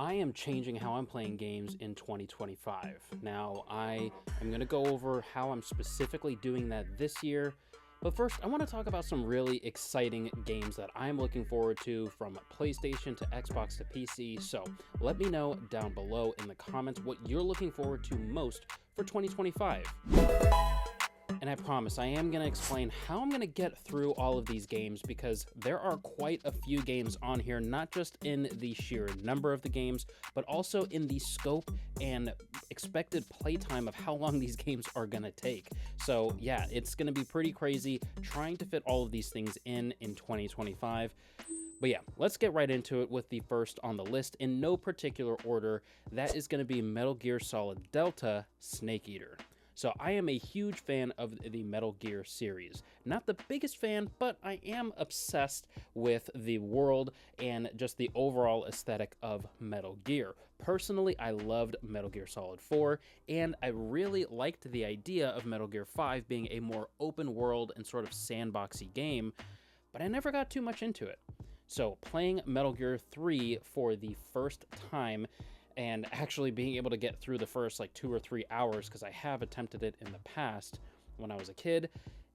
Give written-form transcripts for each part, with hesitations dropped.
I am changing how I'm playing games in 2025. Now, I am going to go over how I'm specifically doing that this year. But first, I want to talk about some really exciting games that I'm looking forward to from PlayStation to Xbox to PC. So let me know down below in the comments what you're looking forward to most for 2025. And I promise I am going to explain how I'm going to get through all of these games, because there are quite a few games on here, not just in the sheer number of the games, but also in the scope and expected playtime of how long these games are going to take. So yeah, it's going to be pretty crazy trying to fit all of these things in 2025. But yeah, let's get right into it with the first on the list in no particular order. That is going to be Metal Gear Solid Delta Snake Eater. So I am a huge fan of the Metal Gear series. Not the biggest fan, but I am obsessed with the world and just the overall aesthetic of Metal Gear. Personally, I loved Metal Gear Solid 4, and I really liked the idea of Metal Gear 5 being a more open world and sort of sandboxy game, but I never got too much into it. So playing Metal Gear 3 for the first time, and actually being able to get through the first like 2 or 3 hours, because I have attempted it in the past when I was a kid,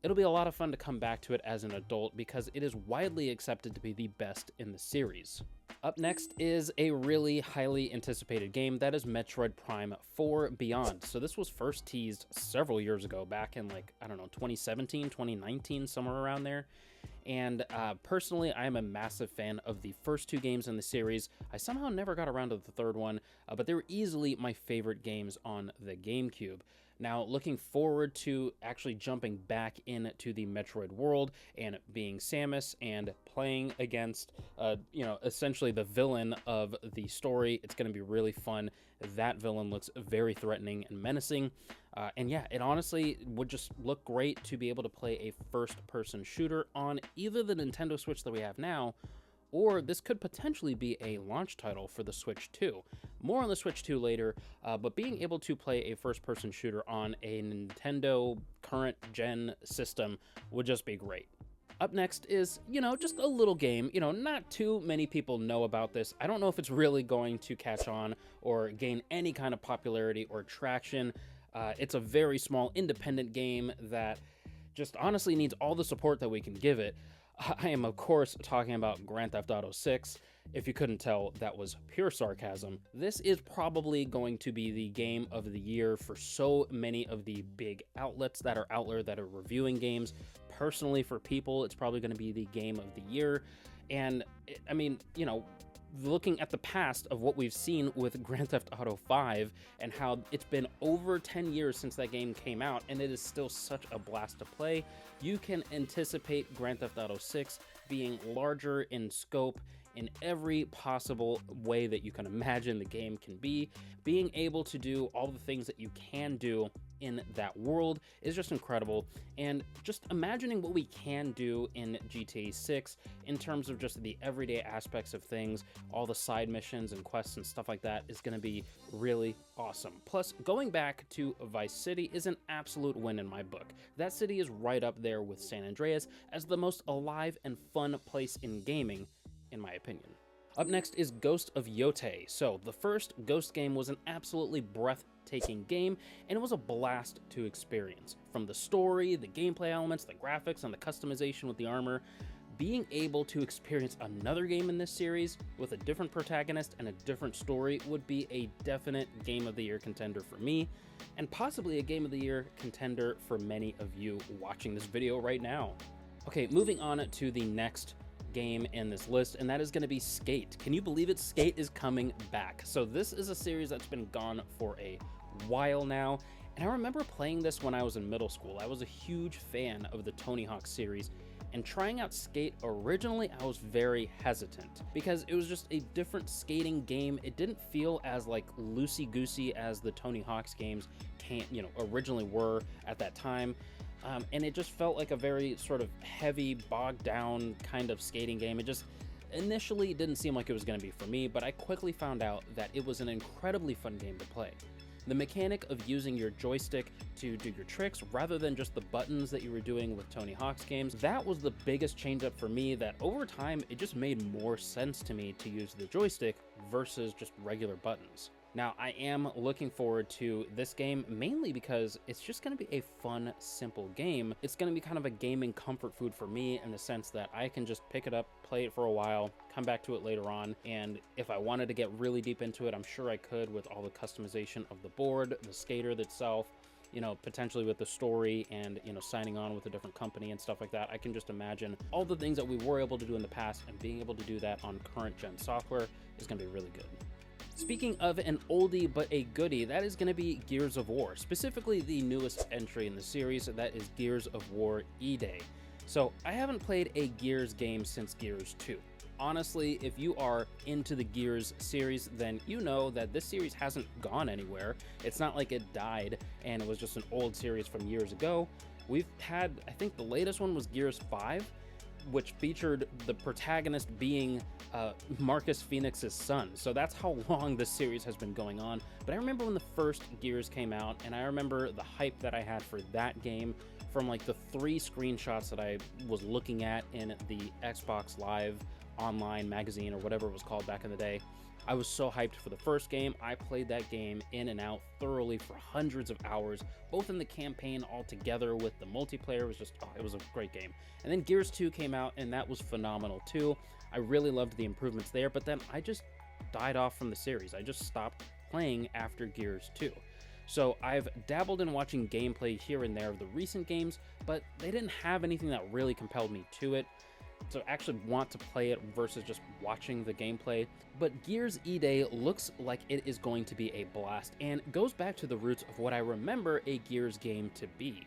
it'll be a lot of fun to come back to it as an adult, because it is widely accepted to be the best in the series. Up next is a really highly anticipated game, that is Metroid Prime 4 Beyond. So this was first teased several years ago, back in like, I don't know, 2017, 2019, somewhere around there. And personally, I am a massive fan of the first 2 games in the series. I somehow never got around to the third one, but they were easily my favorite games on the GameCube. Now, looking forward to actually jumping back into the Metroid world and being Samus and playing against, essentially the villain of the story. It's going to be really fun. That villain looks very threatening and menacing. And yeah, it honestly would just look great to be able to play a first-person shooter on either the Nintendo Switch that we have now, or this could potentially be a launch title for the Switch 2. More on the Switch 2 later, but being able to play a first-person shooter on a Nintendo current-gen system would just be great. Up next is, just a little game. Not too many people know about this. I don't know if it's really going to catch on or gain any kind of popularity or traction. It's a very small independent game that just honestly needs all the support that we can give it. I am, of course, talking about Grand Theft Auto 6. If you couldn't tell, that was pure sarcasm. This is probably going to be the game of the year for so many of the big outlets that are out there that are reviewing games. Personally, for people, it's probably going to be the game of the year. And, looking at the past of what we've seen with Grand Theft Auto 5 and how it's been over 10 years since that game came out and it is still such a blast to play, you can anticipate Grand Theft Auto 6 being larger in scope in every possible way that you can imagine the game can be. Being able to do all the things that you can do in that world is just incredible, and just imagining what we can do in GTA 6 in terms of just the everyday aspects of things, all the side missions and quests and stuff like that is going to be really awesome. Plus, going back to Vice City is an absolute win in my book. That city is right up there with San Andreas as the most alive and fun place in gaming, in my opinion. Up next is Ghost of Yotei. So the first Ghost game was an absolutely breathtaking game, and it was a blast to experience. From the story, the gameplay elements, the graphics, and the customization with the armor, being able to experience another game in this series with a different protagonist and a different story would be a definite Game of the Year contender for me, and possibly a Game of the Year contender for many of you watching this video right now. Okay, moving on to the next game in this list, and that is going to be Skate. Can you believe it? Skate is coming back. So this is a series that's been gone for a while now, and I remember playing this when I was in middle school. I was a huge fan of the Tony Hawk series, and trying out Skate originally, I was very hesitant because it was just a different skating game. It didn't feel as like loosey-goosey as the Tony Hawk's games originally were at that time. And it just felt like a very sort of heavy, bogged down kind of skating game. It just initially didn't seem like it was going to be for me, but I quickly found out that it was an incredibly fun game to play. The mechanic of using your joystick to do your tricks rather than just the buttons that you were doing with Tony Hawk's games, that was the biggest change up for me, that over time it just made more sense to me to use the joystick versus just regular buttons. Now, I am looking forward to this game mainly because it's just going to be a fun, simple game. It's going to be kind of a gaming comfort food for me in the sense that I can just pick it up, play it for a while, come back to it later on, and if I wanted to get really deep into it, I'm sure I could with all the customization of the board, the skater itself, you know, potentially with the story and, you know, signing on with a different company and stuff like that. I can just imagine all the things that we were able to do in the past, and being able to do that on current gen software is going to be really good. Speaking of an oldie but a goodie, that is going to be Gears of War, specifically the newest entry in the series, that is Gears of War E-Day. So I haven't played a Gears game since Gears 2. Honestly, if you are into the Gears series, then you know that this series hasn't gone anywhere. It's not like it died and it was just an old series from years ago. We've had, I think the latest one was Gears 5, which featured the protagonist being Marcus Phoenix's son. So that's how long this series has been going on. But I remember when the first Gears came out, and I remember the hype that I had for that game from like the 3 screenshots that I was looking at in the Xbox Live Online magazine or whatever it was called back in the day. I was so hyped for the first game. I played that game in and out thoroughly for hundreds of hours, both in the campaign all together with the multiplayer. It was just, it was a great game. And then Gears 2 came out, and that was phenomenal too. I really loved the improvements there, but then I just died off from the series. I just stopped playing after Gears 2. So I've dabbled in watching gameplay here and there of the recent games, but they didn't have anything that really compelled me to it. So I actually want to play it versus just watching the gameplay. But Gears E-Day looks like it is going to be a blast, and goes back to the roots of what I remember a Gears game to be.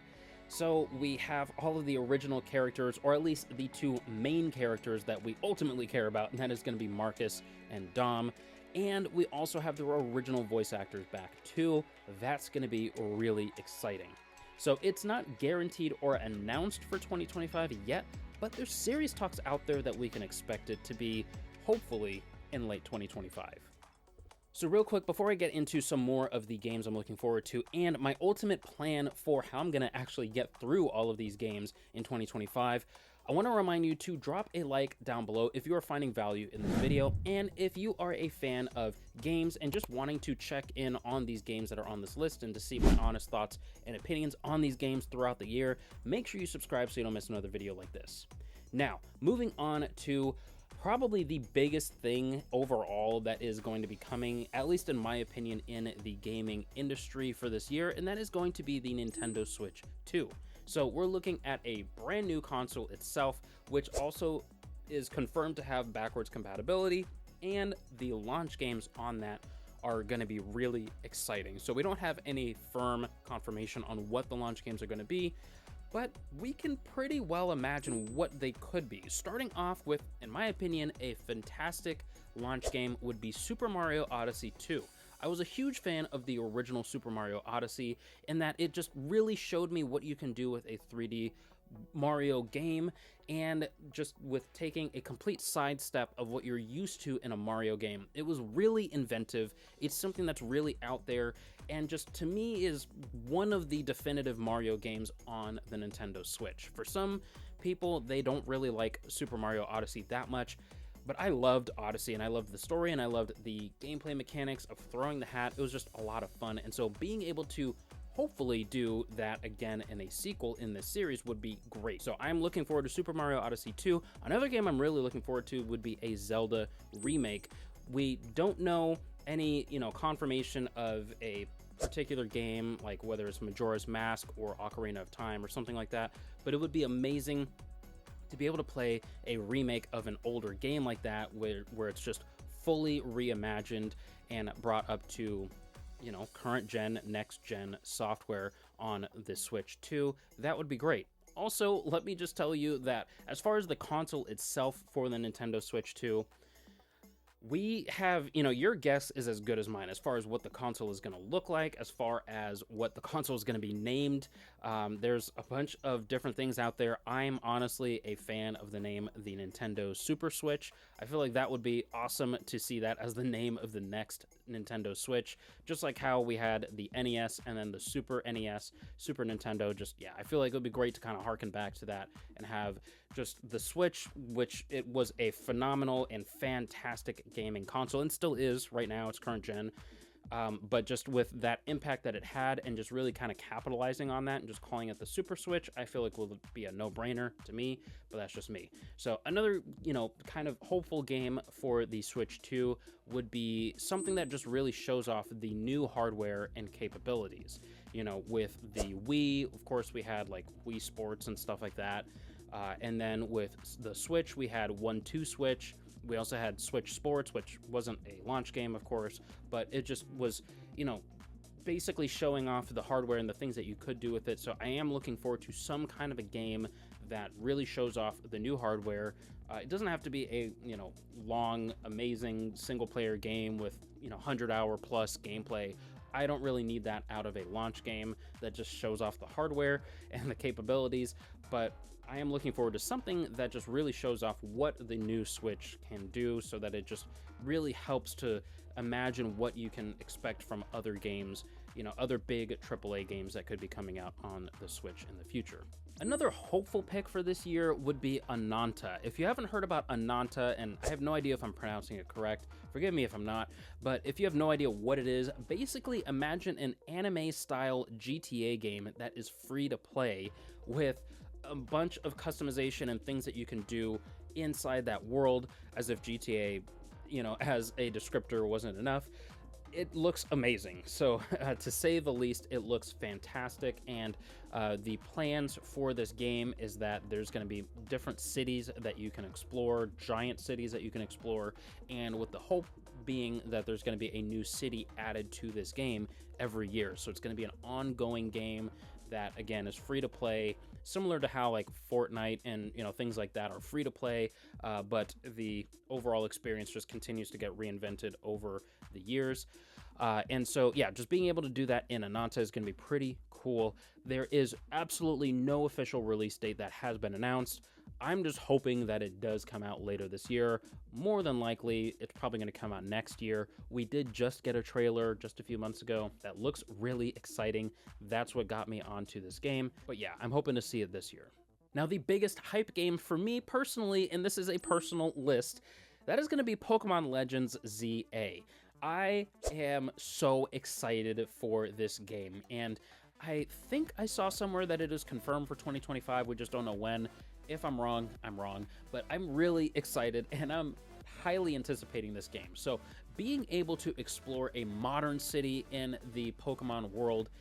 So we have all of the original characters, or at least the 2 main characters that we ultimately care about, and that is going to be Marcus and Dom. And we also have the original voice actors back too. That's going to be really exciting. So it's not guaranteed or announced for 2025 yet, but there's serious talks out there that we can expect it to be, hopefully, in late 2025. So real quick, before I get into some more of the games I'm looking forward to, and my ultimate plan for how I'm going to actually get through all of these games in 2025, I want to remind you to drop a like down below if you are finding value in this video, and if you are a fan of games and just wanting to check in on these games that are on this list and to see my honest thoughts and opinions on these games throughout the year, make sure you subscribe so you don't miss another video like this. Now, moving on to probably the biggest thing overall that is going to be coming, at least in my opinion, in the gaming industry for this year, and that is going to be the Nintendo Switch 2. So we're looking at a brand new console itself, which also is confirmed to have backwards compatibility, and the launch games on that are going to be really exciting. So we don't have any firm confirmation on what the launch games are going to be, but we can pretty well imagine what they could be. Starting off with, in my opinion, a fantastic launch game would be Super Mario Odyssey 2. I was a huge fan of the original Super Mario Odyssey in that it just really showed me what you can do with a 3D Mario game, and just with taking a complete sidestep of what you're used to in a Mario game. It was really inventive. It's something that's really out there, and just to me is one of the definitive Mario games on the Nintendo Switch. For some people, they don't really like Super Mario Odyssey that much, but I loved Odyssey, and I loved the story, and I loved the gameplay mechanics of throwing the hat. It was just a lot of fun, and so being able to hopefully do that again in a sequel in this series would be great. So I'm looking forward to Super Mario Odyssey 2. Another game I'm really looking forward to would be a Zelda remake. We don't know any, confirmation of a particular game, like whether it's Majora's Mask or Ocarina of Time or something like that, but it would be amazing to be able to play a remake of an older game like that, where it's just fully reimagined and brought up to current gen, next gen software on the Switch 2. That would be great. Also, let me just tell you that as far as the console itself for the Nintendo Switch 2, We have, you know, your guess is as good as mine as far as what the console is going to look like, as far as what the console is going to be named. There's a bunch of different things out there. I'm honestly a fan of the name the Nintendo Super Switch. I feel like that would be awesome to see that as the name of the next Nintendo Switch, just like how we had the NES and then the Super NES, Super Nintendo. Just, yeah, I feel like it would be great to kind of harken back to that and have just the Switch, which it was a phenomenal and fantastic gaming console and still is right now. It's current gen. But just with that impact that it had and just really kind of capitalizing on that and just calling it the Super Switch, I feel like will be a no-brainer to me, but that's just me. So another, you know, kind of hopeful game for the Switch 2 would be something that just really shows off the new hardware and capabilities. You know, with the Wii, of course, we had like Wii Sports and stuff like that. And then with the Switch, we had 1-2 Switch. We also had Switch Sports, which wasn't a launch game, of course, but it just was, you know, basically showing off the hardware and the things that you could do with it. So I am looking forward to some kind of a game that really shows off the new hardware. It doesn't have to be a, you know, long, amazing single-player game with, you know, 100-hour plus gameplay. I don't really need that out of a launch game that just shows off the hardware and the capabilities, but I am looking forward to something that just really shows off what the new Switch can do, so that it just really helps to imagine what you can expect from other games, you know, other big AAA games that could be coming out on the Switch in the future. Another hopeful pick for this year would be Ananta. If you haven't heard about Ananta, and I have no idea if I'm pronouncing it correct, forgive me if I'm not, but if you have no idea what it is, basically imagine an anime-style GTA game that is free to play with a bunch of customization and things that you can do inside that world, as if GTA, you know, as a descriptor wasn't enough. It looks amazing. So to say the least, it looks fantastic. And the plans for this game is that there's going to be different cities that you can explore, giant cities that you can explore, and with the hope being that there's going to be a new city added to this game every year. So it's going to be an ongoing game that, again, is free to play, similar to how like Fortnite and, you know, things like that are free to play, but the overall experience just continues to get reinvented over the years. And so, yeah, just being able to do that in Ananta is going to be pretty cool. There is absolutely no official release date that has been announced. I'm just hoping that it does come out later this year. More than likely, it's probably going to come out next year. We did just get a trailer just a few months ago that looks really exciting. That's what got me onto this game. But yeah, I'm hoping to see it this year. Now, the biggest hype game for me personally, and this is a personal list, that is going to be Pokémon Legends Z-A. I am so excited for this game, and I think I saw somewhere that it is confirmed for 2025. We just don't know when. If I'm wrong, I'm wrong, but I'm really excited and I'm highly anticipating this game. So being able to explore a modern city in the Pokemon world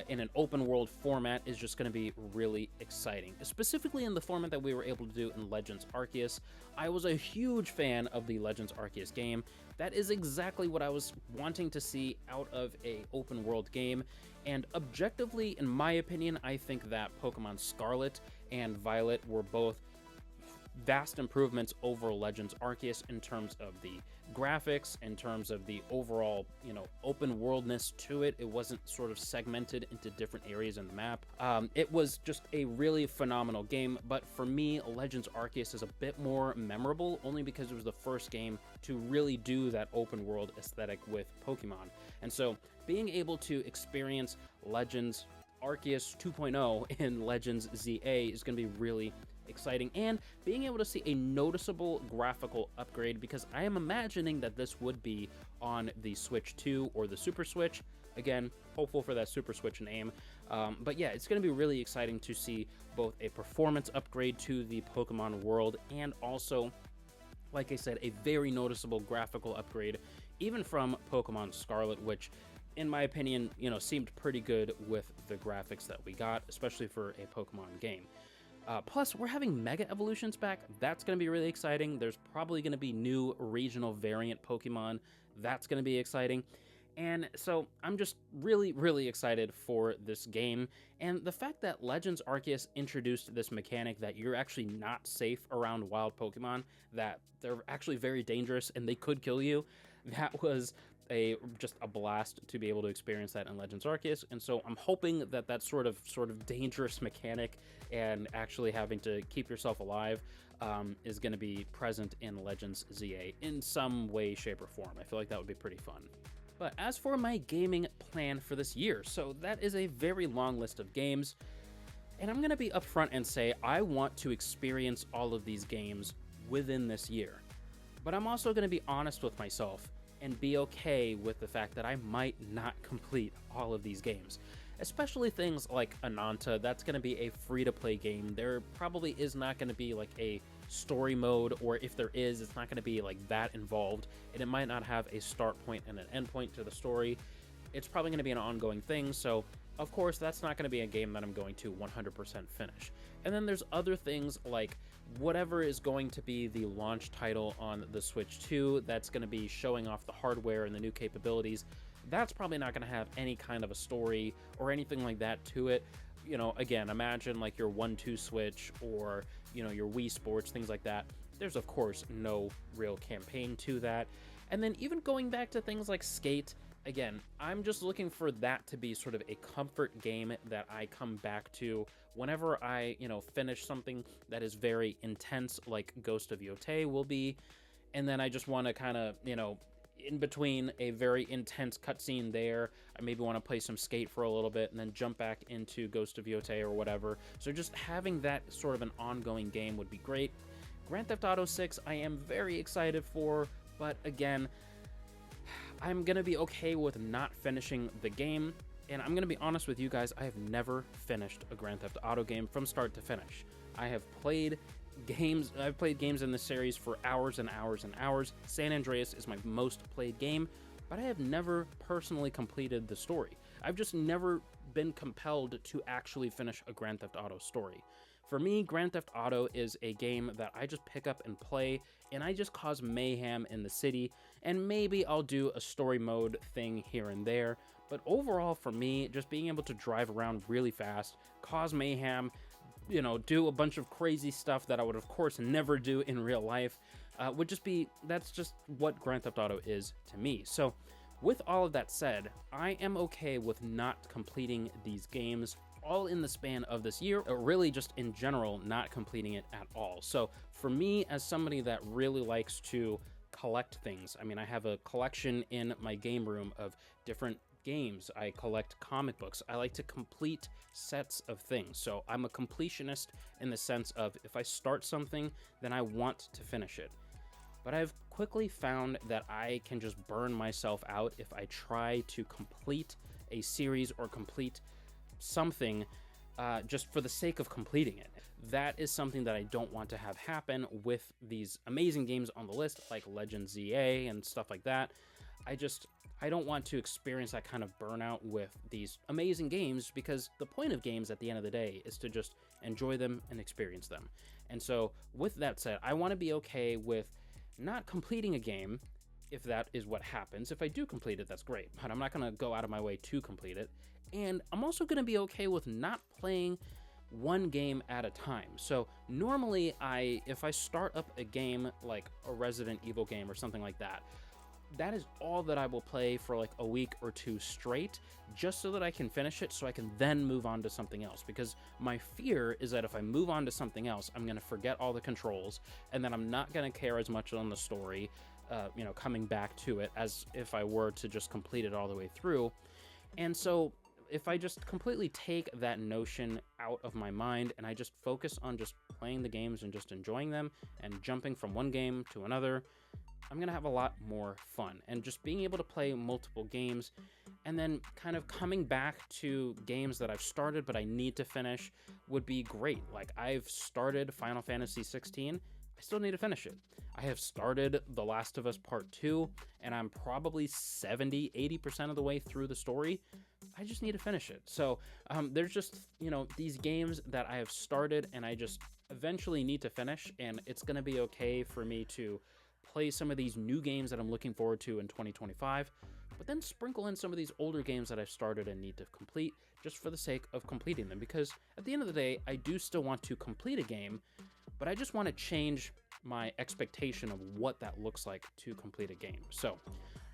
in an open world format is just going to be really exciting, specifically in the format that we were able to do in Legends Arceus. I was a huge fan of the Legends Arceus game. That is exactly what I was wanting to see out of a open world game. And objectively, in my opinion, I think that Pokemon Scarlet and Violet were both vast improvements over Legends Arceus in terms of the graphics, in terms of the overall, you know, open worldness to it. It wasn't sort of segmented into different areas in the map. It was just a really phenomenal game, but for me, Legends Arceus is a bit more memorable, only because it was the first game to really do that open world aesthetic with Pokemon. And so being able to experience Legends Arceus 2.0 in Legends Z-A is going to be really exciting, and being able to see a noticeable graphical upgrade, because I am imagining that this would be on the Switch 2 or the Super Switch. Again, hopeful for that Super Switch name. But yeah, it's going to be really exciting to see both a performance upgrade to the Pokemon world and also, like I said, a very noticeable graphical upgrade, even from Pokemon Scarlet, which in my opinion, you know, seemed pretty good with the graphics that we got, especially for a Pokemon game. Plus, we're having Mega Evolutions back. That's going to be really exciting. There's probably going to be new regional variant Pokemon. That's going to be exciting. And so I'm just really, really excited for this game. And the fact that Legends Arceus introduced this mechanic that you're actually not safe around wild Pokemon, that they're actually very dangerous and they could kill you, that was just a blast to be able to experience that in Legends Arceus. And so I'm hoping that that sort of dangerous mechanic and actually having to keep yourself alive is going to be present in Legends Z-A in some way, shape, or form. I feel like that would be pretty fun. But as for my gaming plan for this year, so that is a very long list of games, and I'm going to be upfront and say I want to experience all of these games within this year. But I'm also going to be honest with myself and be okay with the fact that I might not complete all of these games. Especially things like Ananta, that's going to be a free-to-play game. There probably is not going to be like a story mode, or if there is, it's not going to be like that involved, and it might not have a start point and an end point to the story. It's probably going to be an ongoing thing, so of course that's not going to be a game that I'm going to 100% finish. And then there's other things like whatever is going to be the launch title on the Switch 2 that's going to be showing off the hardware and the new capabilities. That's probably not going to have any kind of a story or anything like that to it. You know, again, imagine like your 1-2 Switch or, you know, your Wii Sports, things like that. There's, of course, no real campaign to that. And then even going back to things like Skate, again, I'm just looking for that to be sort of a comfort game that I come back to whenever I, you know, finish something that is very intense, like Ghost of Yotei will be. And then I just want to kind of, you know, in between a very intense cutscene there, I maybe want to play some Skate for a little bit and then jump back into Ghost of Yotei or whatever. So just having that sort of an ongoing game would be great. Grand Theft Auto 6 I am very excited for, but again, I'm going to be okay with not finishing the game. And I'm going to be honest with you guys, I have never finished a Grand Theft Auto game from start to finish. I've played games in this series for hours and hours and hours. San Andreas is my most played game, but I have never personally completed the story. I've just never been compelled to actually finish a Grand Theft Auto story. For me, Grand Theft Auto is a game that I just pick up and play, and I just cause mayhem in the city, and maybe I'll do a story mode thing here and there. But overall, for me, just being able to drive around really fast, cause mayhem, you know, do a bunch of crazy stuff that I would, of course, never do in real life, would just be, that's just what Grand Theft Auto is to me. So, with all of that said, I am okay with not completing these games all in the span of this year, or really just in general, not completing it at all. So, for me, as somebody that really likes to collect things, I mean, I have a collection in my game room of different games. I collect comic books. I like to complete sets of things. So I'm a completionist in the sense of if I start something, then I want to finish it. But I've quickly found that I can just burn myself out if I try to complete a series or complete something just for the sake of completing it. That is something that I don't want to have happen with these amazing games on the list, like Legends Z-A and stuff like that. I don't want to experience that kind of burnout with these amazing games, because the point of games at the end of the day is to just enjoy them and experience them. And so with that said, I want to be okay with not completing a game if that is what happens. If I do complete it, that's great, but I'm not going to go out of my way to complete it. And I'm also going to be okay with not playing one game at a time. So normally if I start up a game like a Resident Evil game or something like that, that is all that I will play for like a week or two straight, just so that I can finish it so I can then move on to something else. Because my fear is that if I move on to something else, I'm going to forget all the controls, and then I'm not going to care as much on the story, coming back to it, as if I were to just complete it all the way through. And so if I just completely take that notion out of my mind and I just focus on just playing the games and just enjoying them and jumping from one game to another, I'm going to have a lot more fun. And just being able to play multiple games and then kind of coming back to games that I've started but I need to finish would be great. Like, I've started Final Fantasy 16. I still need to finish it. I have started The Last of Us Part 2, and I'm probably 70-80% of the way through the story. I just need to finish it. So there's just, these games that I have started and I just eventually need to finish, and it's going to be okay for me to play some of these new games that I'm looking forward to in 2025, but then sprinkle in some of these older games that I've started and need to complete just for the sake of completing them. Because at the end of the day, I do still want to complete a game, but I just want to change my expectation of what that looks like to complete a game. So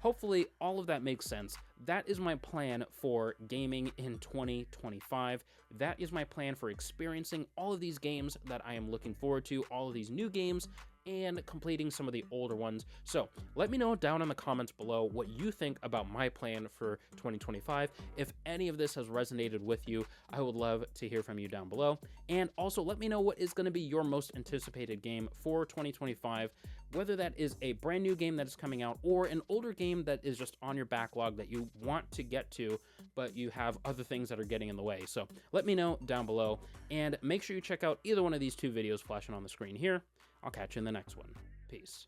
hopefully all of that makes sense. That is my plan for gaming in 2025. That is my plan for experiencing all of these games that I am looking forward to, all of these new games, and completing some of the older ones. So let me know down in the comments below what you think about my plan for 2025. If any of this has resonated with you, I would love to hear from you down below. And also let me know what is going to be your most anticipated game for 2025, whether that is a brand new game that is coming out or an older game that is just on your backlog that you want to get to, but you have other things that are getting in the way. So let me know down below, and make sure you check out either one of these two videos flashing on the screen here. I'll catch you in the next one. Peace.